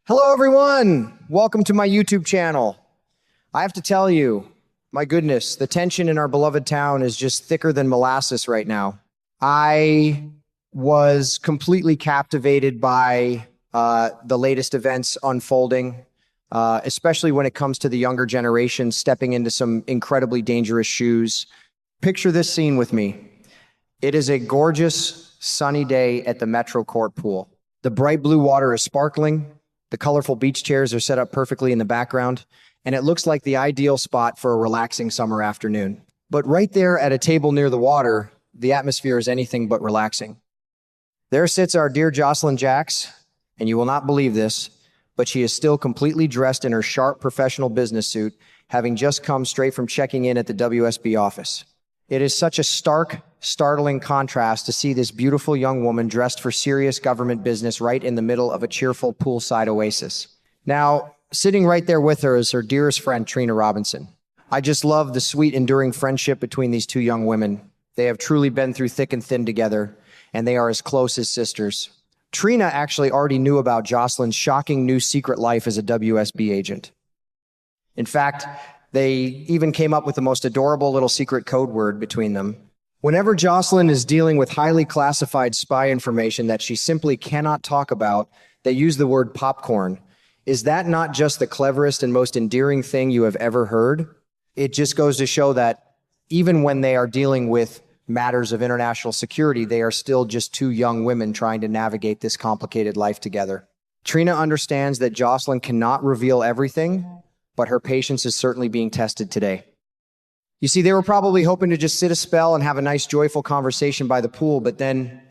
Hello, everyone. Welcome to my YouTube channel. I have to tell you, my goodness, the tension in our beloved town is just thicker than molasses right now. I was completely captivated by the latest events unfolding, especially when it comes to the younger generation stepping into some incredibly dangerous shoes. Picture this scene with me. It is a gorgeous, sunny day at the Metro Court pool. The bright blue water is sparkling. The colorful beach chairs are set up perfectly in the background, and it looks like the ideal spot for a relaxing summer afternoon. But right there at a table near the water, the atmosphere is anything but relaxing. There sits our dear Josslyn Jax, and you will not believe this, but she is still completely dressed in her sharp professional business suit, having just come straight from checking in at the WSB office. It is such a stark, startling contrast to see this beautiful young woman dressed for serious government business right in the middle of a cheerful poolside oasis. Now, sitting right there with her is her dearest friend, Trina Robinson. I just love the sweet, enduring friendship between these two young women. They have truly been through thick and thin together, and they are as close as sisters. Trina actually already knew about Josslyn's shocking new secret life as a WSB agent. In fact, they even came up with the most adorable little secret code word between them. Whenever Josslyn is dealing with highly classified spy information that she simply cannot talk about, they use the word popcorn. Is that not just the cleverest and most endearing thing you have ever heard? It just goes to show that even when they are dealing with matters of international security, they are still just two young women trying to navigate this complicated life together. Trina understands that Josslyn cannot reveal everything, but her patience is certainly being tested today. You see, they were probably hoping to just sit a spell and have a nice, joyful conversation by the pool, but then,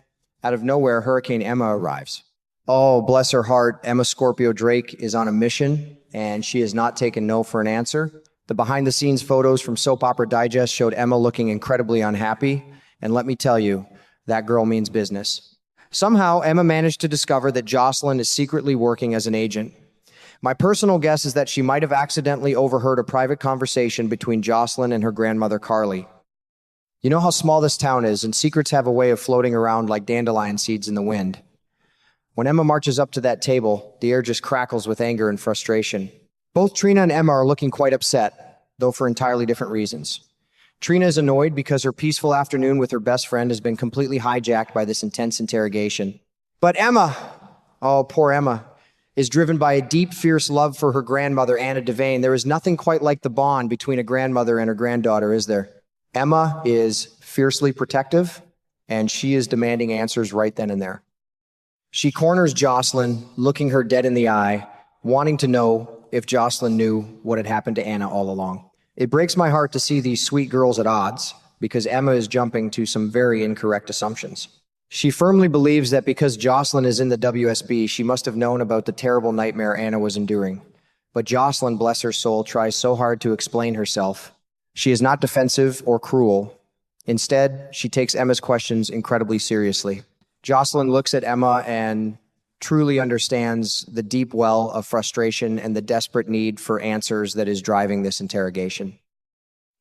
out of nowhere, Hurricane Emma arrives. Oh, bless her heart, Emma Scorpio Drake is on a mission, and she has not taken no for an answer. The behind-the-scenes photos from Soap Opera Digest showed Emma looking incredibly unhappy, and let me tell you, that girl means business. Somehow, Emma managed to discover that Josslyn is secretly working as an agent. My personal guess is that she might have accidentally overheard a private conversation between Josslyn and her grandmother, Carly. You know how small this town is, and secrets have a way of floating around like dandelion seeds in the wind. When Emma marches up to that table, the air just crackles with anger and frustration. Both Trina and Emma are looking quite upset, though for entirely different reasons. Trina is annoyed because her peaceful afternoon with her best friend has been completely hijacked by this intense interrogation. But Emma, oh, poor Emma, is driven by a deep, fierce love for her grandmother, Anna Devane. There is nothing quite like the bond between a grandmother and her granddaughter, is there? Emma is fiercely protective, and she is demanding answers right then and there. She corners Josslyn, looking her dead in the eye, wanting to know if Josslyn knew what had happened to Anna all along. It breaks my heart to see these sweet girls at odds, because Emma is jumping to some very incorrect assumptions. She firmly believes that because Josslyn is in the WSB, she must have known about the terrible nightmare Anna was enduring. But Josslyn, bless her soul, tries so hard to explain herself. She is not defensive or cruel. Instead, she takes Emma's questions incredibly seriously. Josslyn looks at Emma and truly understands the deep well of frustration and the desperate need for answers that is driving this interrogation.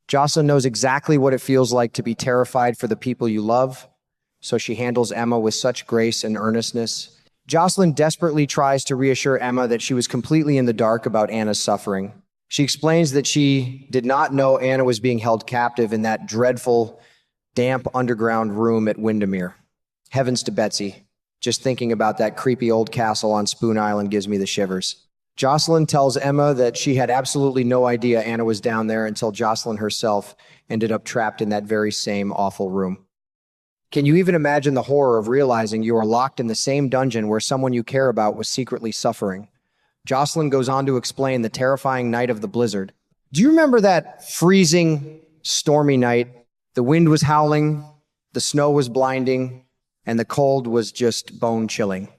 Josslyn knows exactly what it feels like to be terrified for the people you love, so she handles Emma with such grace and earnestness. Josslyn desperately tries to reassure Emma that she was completely in the dark about Anna's suffering. She explains that she did not know Anna was being held captive in that dreadful, damp underground room at Windermere. Heavens to Betsy. Just thinking about that creepy old castle on Spoon Island gives me the shivers. Josslyn tells Emma that she had absolutely no idea Anna was down there until Josslyn herself ended up trapped in that very same awful room. Can you even imagine the horror of realizing you are locked in the same dungeon where someone you care about was secretly suffering? Josslyn goes on to explain the terrifying night of the blizzard. Do you remember that freezing, stormy night? The wind was howling, the snow was blinding, and the cold was just bone-chilling.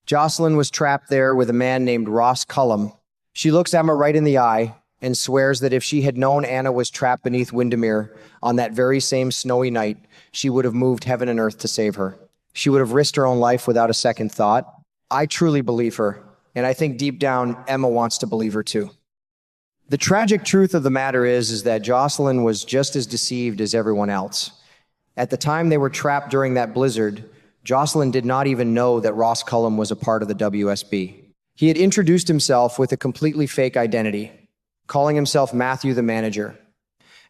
Josslyn was trapped there with a man named Ross Cullum. She looks Emma right in the eye and swears that if she had known Anna was trapped beneath Windermere on that very same snowy night, she would have moved heaven and earth to save her. She would have risked her own life without a second thought. I truly believe her, and I think deep down, Emma wants to believe her too. The tragic truth of the matter is that Josslyn was just as deceived as everyone else. At the time they were trapped during that blizzard, Josslyn did not even know that Ross Cullum was a part of the WSB. He had introduced himself with a completely fake identity, calling himself Matthew the manager.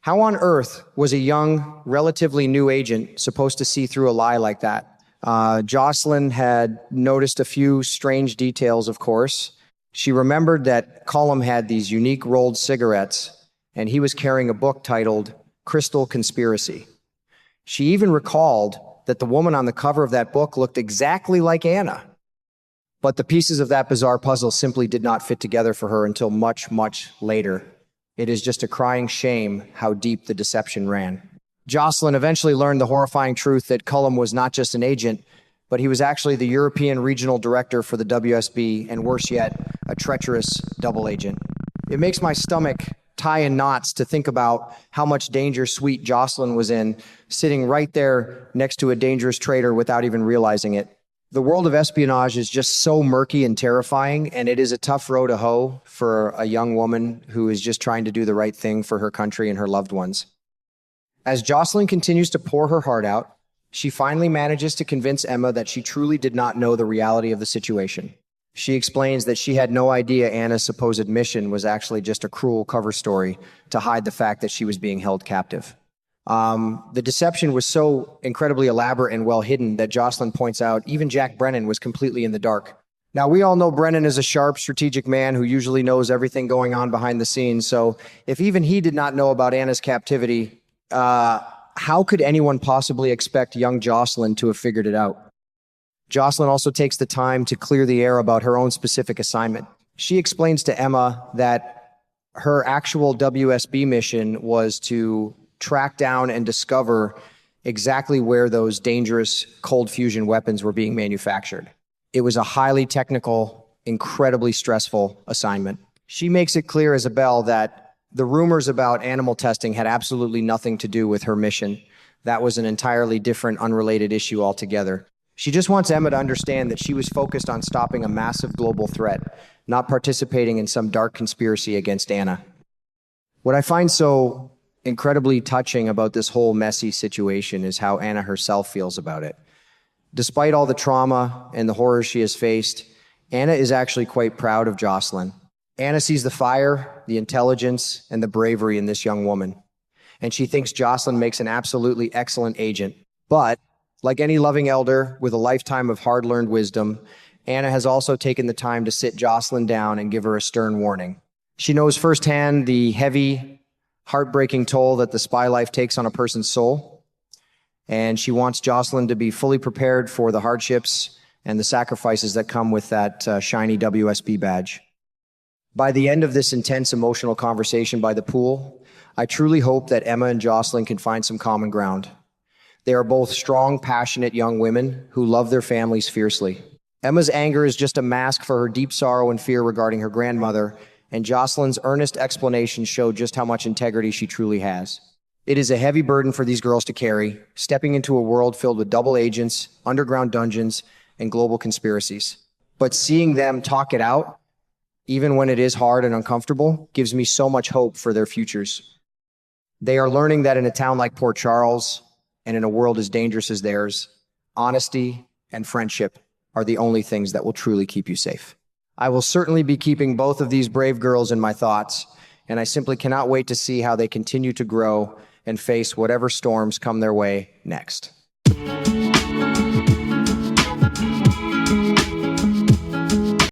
How on earth was a young, relatively new agent supposed to see through a lie like that? Josslyn had noticed a few strange details, of course. She remembered that Cullum had these unique rolled cigarettes, and he was carrying a book titled Crystal Conspiracy. She even recalled that the woman on the cover of that book looked exactly like Anna. But the pieces of that bizarre puzzle simply did not fit together for her until much, much later. It is just a crying shame how deep the deception ran. Josslyn eventually learned the horrifying truth that Cullum was not just an agent, but he was actually the European regional director for the WSB, and worse yet, a treacherous double agent. It makes my stomach tie in knots to think about how much danger sweet Josslyn was in, sitting right there next to a dangerous traitor without even realizing it. The world of espionage is just so murky and terrifying, and it is a tough row to hoe for a young woman who is just trying to do the right thing for her country and her loved ones. As Josslyn continues to pour her heart out, she finally manages to convince Emma that she truly did not know the reality of the situation. She explains that she had no idea Anna's supposed mission was actually just a cruel cover story to hide the fact that she was being held captive. The deception was so incredibly elaborate and well hidden that Josslyn points out even Jack Brennan was completely in the dark. Now, we all know Brennan is a sharp, strategic man who usually knows everything going on behind the scenes, so if even he did not know about Anna's captivity, how could anyone possibly expect young Josslyn to have figured it out? Josslyn also takes the time to clear the air about her own specific assignment. She explains to Emma that her actual WSB mission was to track down and discover exactly where those dangerous cold fusion weapons were being manufactured. It was a highly technical, incredibly stressful assignment. She makes it clear as a bell that the rumors about animal testing had absolutely nothing to do with her mission. That was an entirely different, unrelated issue altogether. She just wants Emma to understand that she was focused on stopping a massive global threat, not participating in some dark conspiracy against Anna. What I find so incredibly touching about this whole messy situation is how Anna herself feels about it. Despite all the trauma and the horror she has faced, Anna is actually quite proud of Josslyn. Anna sees the fire, the intelligence, and the bravery in this young woman, and she thinks Josslyn makes an absolutely excellent agent. But like any loving elder with a lifetime of hard-learned wisdom, Anna has also taken the time to sit Josslyn down and give her a stern warning. She knows firsthand the heavy, heartbreaking toll that the spy life takes on a person's soul, and she wants Josslyn to be fully prepared for the hardships and the sacrifices that come with that shiny WSB badge. By the end of this intense emotional conversation by the pool, I truly hope that Emma and Josslyn can find some common ground. They are both strong, passionate young women who love their families fiercely. Emma's anger is just a mask for her deep sorrow and fear regarding her grandmother, and Josslyn's earnest explanations show just how much integrity she truly has. It is a heavy burden for these girls to carry, stepping into a world filled with double agents, underground dungeons, and global conspiracies. But seeing them talk it out, even when it is hard and uncomfortable, gives me so much hope for their futures. They are learning that in a town like Port Charles, and in a world as dangerous as theirs, honesty and friendship are the only things that will truly keep you safe. I will certainly be keeping both of these brave girls in my thoughts, and I simply cannot wait to see how they continue to grow and face whatever storms come their way next.